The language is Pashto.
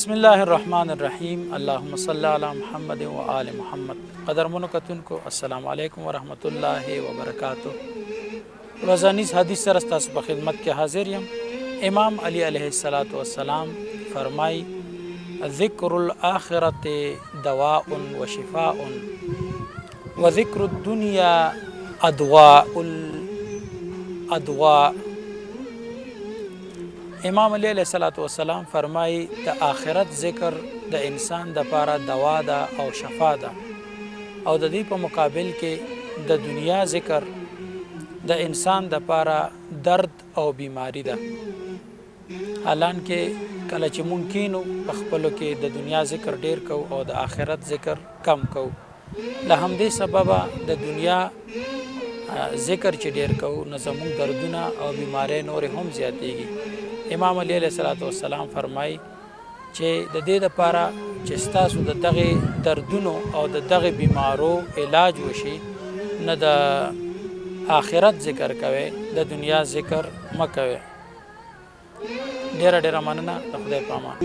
بسم الله الرحمن الرحیم اللهم صل علی محمد و آل محمد. قدرمنو کتونکو السلام علیکم ورحمت الله وبرکاتہ. ورځنیز حدیث سره تاسو په خدمت کې حاضر یم. امام علی علیه السلام فرمای ذکر الاخرة دواء و شفاء و ذکر الدنیا ادواء الادواء. امام علی علیه السلام فرمای د آخرت ذکر د انسان د پاره دوا ده او شفا ده، او د دې په مقابل کې د دنیا ذکر د انسان د پاره درد او بیماری ده. حالان کې کله چې ممکنو په خپلو کې د دنیا ذکر ډیر کو او د آخرت ذکر کم کو، له همدې سببه د دنیا ذکر چې ډیر کو نو زموږ دردونه او بیماری نور هم زیاتېږي. امام علی علیه السلام فرمای چې د دې لپاره چې ستاسو د دغه دردونو او د دغه بیمارو علاج وشي، نه د آخرت ذکر کوي، د دنیا ذکر مکوي. ډیره مننه. د خدای په امان.